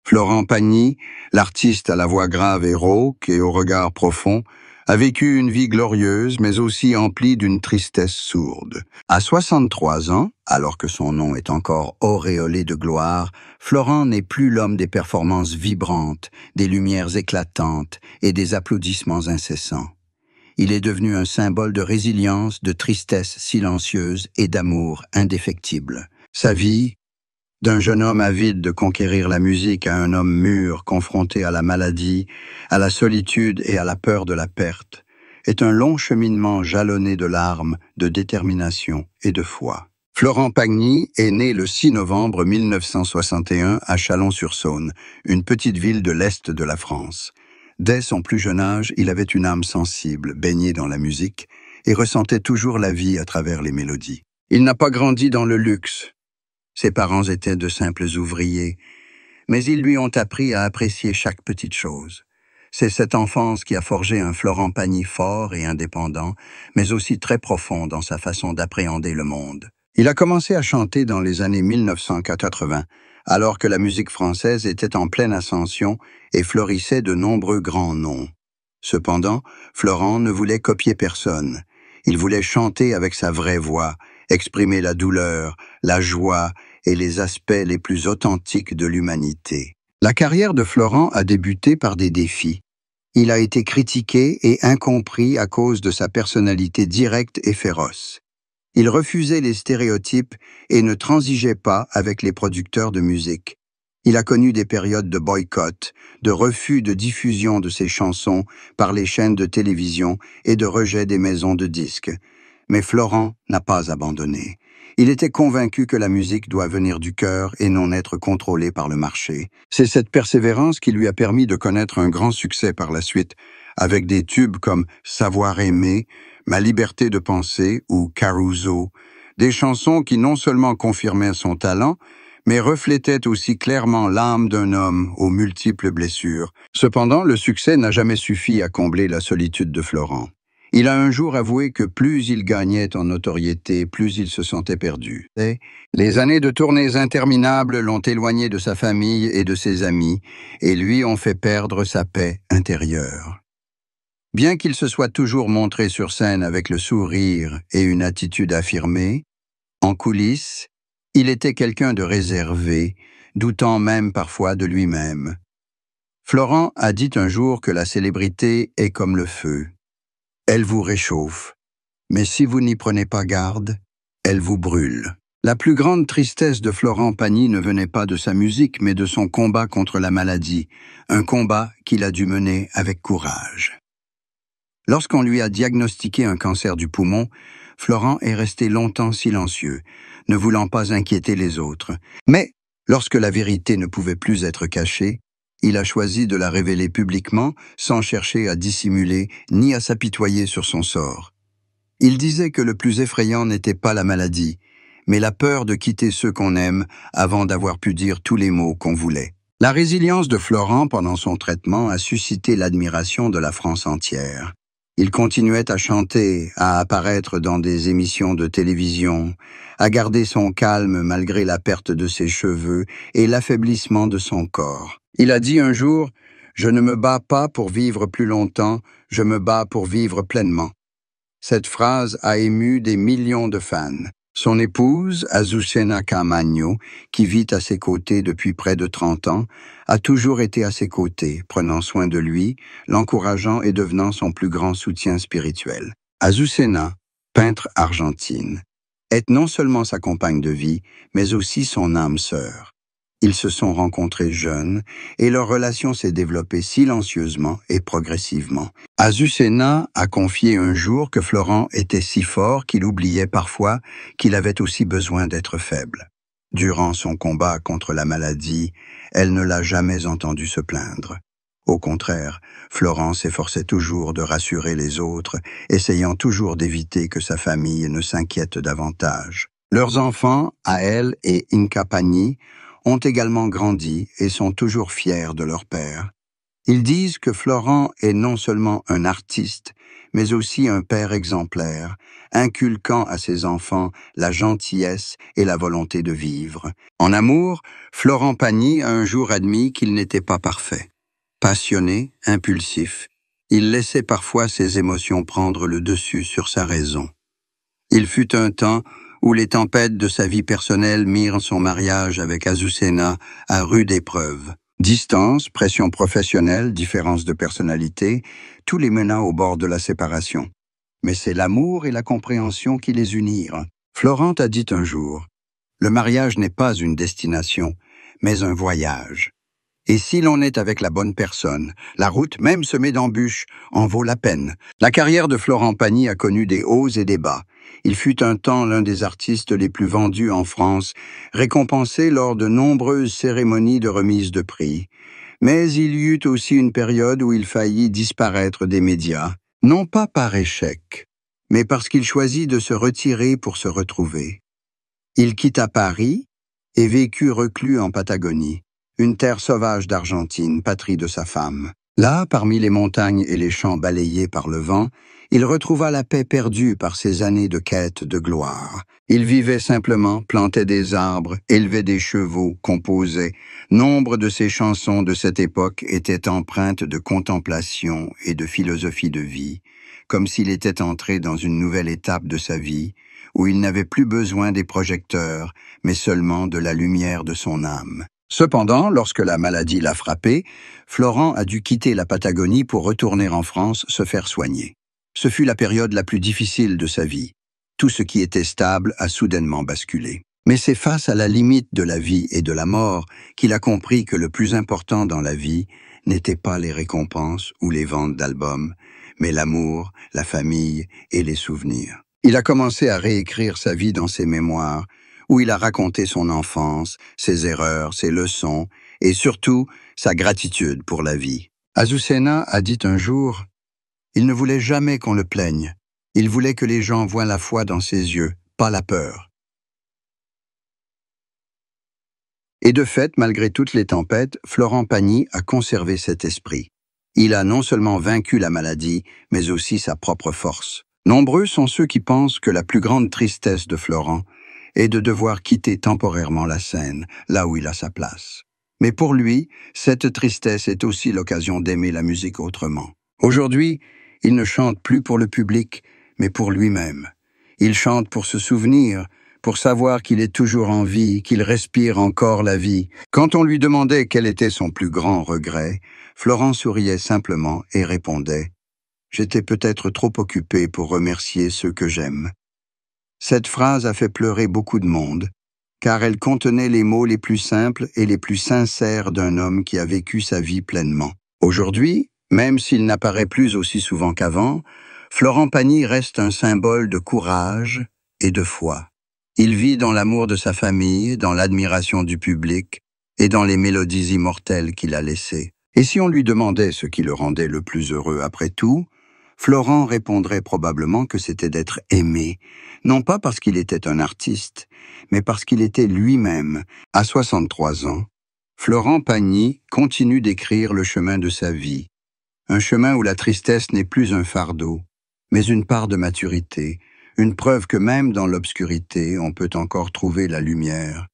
Florent Pagny, l'artiste à la voix grave et rauque et au regard profond, a vécu une vie glorieuse mais aussi emplie d'une tristesse sourde. À 63 ans, alors que son nom est encore auréolé de gloire, Florent n'est plus l'homme des performances vibrantes, des lumières éclatantes et des applaudissements incessants. Il est devenu un symbole de résilience, de tristesse silencieuse et d'amour indéfectible. Sa vie, d'un jeune homme avide de conquérir la musique à un homme mûr, confronté à la maladie, à la solitude et à la peur de la perte, est un long cheminement jalonné de larmes, de détermination et de foi. Florent Pagny est né le 6 novembre 1961 à Chalon-sur-Saône, une petite ville de l'Est de la France. Dès son plus jeune âge, il avait une âme sensible, baignée dans la musique, et ressentait toujours la vie à travers les mélodies. Il n'a pas grandi dans le luxe. Ses parents étaient de simples ouvriers, mais ils lui ont appris à apprécier chaque petite chose. C'est cette enfance qui a forgé un Florent Pagny fort et indépendant, mais aussi très profond dans sa façon d'appréhender le monde. Il a commencé à chanter dans les années 1980, alors que la musique française était en pleine ascension et florissait de nombreux grands noms. Cependant, Florent ne voulait copier personne. Il voulait chanter avec sa vraie voix, exprimer la douleur, la joie et les aspects les plus authentiques de l'humanité. La carrière de Florent a débuté par des défis. Il a été critiqué et incompris à cause de sa personnalité directe et féroce. Il refusait les stéréotypes et ne transigeait pas avec les producteurs de musique. Il a connu des périodes de boycott, de refus de diffusion de ses chansons par les chaînes de télévision et de rejet des maisons de disques. Mais Florent n'a pas abandonné. Il était convaincu que la musique doit venir du cœur et non être contrôlée par le marché. C'est cette persévérance qui lui a permis de connaître un grand succès par la suite, avec des tubes comme Savoir aimer, Ma liberté de penser ou Caruso, des chansons qui non seulement confirmaient son talent, mais reflétaient aussi clairement l'âme d'un homme aux multiples blessures. Cependant, le succès n'a jamais suffi à combler la solitude de Florent. Il a un jour avoué que plus il gagnait en notoriété, plus il se sentait perdu. Les années de tournées interminables l'ont éloigné de sa famille et de ses amis, et lui ont fait perdre sa paix intérieure. Bien qu'il se soit toujours montré sur scène avec le sourire et une attitude affirmée, en coulisses, il était quelqu'un de réservé, doutant même parfois de lui-même. Florent a dit un jour que la célébrité est comme le feu. Elle vous réchauffe, mais si vous n'y prenez pas garde, elle vous brûle. La plus grande tristesse de Florent Pagny ne venait pas de sa musique, mais de son combat contre la maladie, un combat qu'il a dû mener avec courage. Lorsqu'on lui a diagnostiqué un cancer du poumon, Florent est resté longtemps silencieux, ne voulant pas inquiéter les autres. Mais, lorsque la vérité ne pouvait plus être cachée, il a choisi de la révéler publiquement, sans chercher à dissimuler ni à s'apitoyer sur son sort. Il disait que le plus effrayant n'était pas la maladie, mais la peur de quitter ceux qu'on aime avant d'avoir pu dire tous les mots qu'on voulait. La résilience de Florent pendant son traitement a suscité l'admiration de la France entière. Il continuait à chanter, à apparaître dans des émissions de télévision, à garder son calme malgré la perte de ses cheveux et l'affaiblissement de son corps. Il a dit un jour « Je ne me bats pas pour vivre plus longtemps, je me bats pour vivre pleinement ». Cette phrase a ému des millions de fans. Son épouse, Azucena Caamaño, qui vit à ses côtés depuis près de 30 ans, a toujours été à ses côtés, prenant soin de lui, l'encourageant et devenant son plus grand soutien spirituel. Azucena, peintre argentine, est non seulement sa compagne de vie, mais aussi son âme sœur. Ils se sont rencontrés jeunes et leur relation s'est développée silencieusement et progressivement. Azucena a confié un jour que Florent était si fort qu'il oubliait parfois qu'il avait aussi besoin d'être faible. Durant son combat contre la maladie, elle ne l'a jamais entendu se plaindre. Au contraire, Florent s'efforçait toujours de rassurer les autres, essayant toujours d'éviter que sa famille ne s'inquiète davantage. Leurs enfants, Aël et Inka Pagny, ont également grandi et sont toujours fiers de leur père. Ils disent que Florent est non seulement un artiste, mais aussi un père exemplaire, inculquant à ses enfants la gentillesse et la volonté de vivre. En amour, Florent Pagny a un jour admis qu'il n'était pas parfait. Passionné, impulsif, il laissait parfois ses émotions prendre le dessus sur sa raison. Il fut un temps où les tempêtes de sa vie personnelle mirent son mariage avec Azucena à rude épreuve. Distance, pression professionnelle, différence de personnalité, tout les mena au bord de la séparation. Mais c'est l'amour et la compréhension qui les unirent. Florent a dit un jour, « Le mariage n'est pas une destination, mais un voyage. Et si l'on est avec la bonne personne, la route, même semée d'embûches, en vaut la peine. » La carrière de Florent Pagny a connu des hauts et des bas. Il fut un temps l'un des artistes les plus vendus en France, récompensé lors de nombreuses cérémonies de remise de prix. Mais il y eut aussi une période où il faillit disparaître des médias, non pas par échec, mais parce qu'il choisit de se retirer pour se retrouver. Il quitta Paris et vécut reclus en Patagonie, une terre sauvage d'Argentine, patrie de sa femme. Là, parmi les montagnes et les champs balayés par le vent, il retrouva la paix perdue par ses années de quête de gloire. Il vivait simplement, plantait des arbres, élevait des chevaux, composait. Nombre de ses chansons de cette époque étaient empreintes de contemplation et de philosophie de vie, comme s'il était entré dans une nouvelle étape de sa vie, où il n'avait plus besoin des projecteurs, mais seulement de la lumière de son âme. Cependant, lorsque la maladie l'a frappé, Florent a dû quitter la Patagonie pour retourner en France se faire soigner. Ce fut la période la plus difficile de sa vie. Tout ce qui était stable a soudainement basculé. Mais c'est face à la limite de la vie et de la mort qu'il a compris que le plus important dans la vie n'était pas les récompenses ou les ventes d'albums, mais l'amour, la famille et les souvenirs. Il a commencé à réécrire sa vie dans ses mémoires, où il a raconté son enfance, ses erreurs, ses leçons, et surtout sa gratitude pour la vie. Azucena a dit un jour, « Il ne voulait jamais qu'on le plaigne. Il voulait que les gens voient la foi dans ses yeux, pas la peur. » Et de fait, malgré toutes les tempêtes, Florent Pagny a conservé cet esprit. Il a non seulement vaincu la maladie, mais aussi sa propre force. Nombreux sont ceux qui pensent que la plus grande tristesse de Florent est de devoir quitter temporairement la scène, là où il a sa place. Mais pour lui, cette tristesse est aussi l'occasion d'aimer la musique autrement. Aujourd'hui, il ne chante plus pour le public, mais pour lui-même. Il chante pour se souvenir, pour savoir qu'il est toujours en vie, qu'il respire encore la vie. Quand on lui demandait quel était son plus grand regret, Florent souriait simplement et répondait « J'étais peut-être trop occupé pour remercier ceux que j'aime. » Cette phrase a fait pleurer beaucoup de monde, car elle contenait les mots les plus simples et les plus sincères d'un homme qui a vécu sa vie pleinement. Aujourd'hui, même s'il n'apparaît plus aussi souvent qu'avant, Florent Pagny reste un symbole de courage et de foi. Il vit dans l'amour de sa famille, dans l'admiration du public et dans les mélodies immortelles qu'il a laissées. Et si on lui demandait ce qui le rendait le plus heureux après tout, Florent répondrait probablement que c'était d'être aimé, non pas parce qu'il était un artiste, mais parce qu'il était lui-même. À 63 ans, Florent Pagny continue d'écrire le chemin de sa vie, un chemin où la tristesse n'est plus un fardeau, mais une part de maturité, une preuve que même dans l'obscurité, on peut encore trouver la lumière.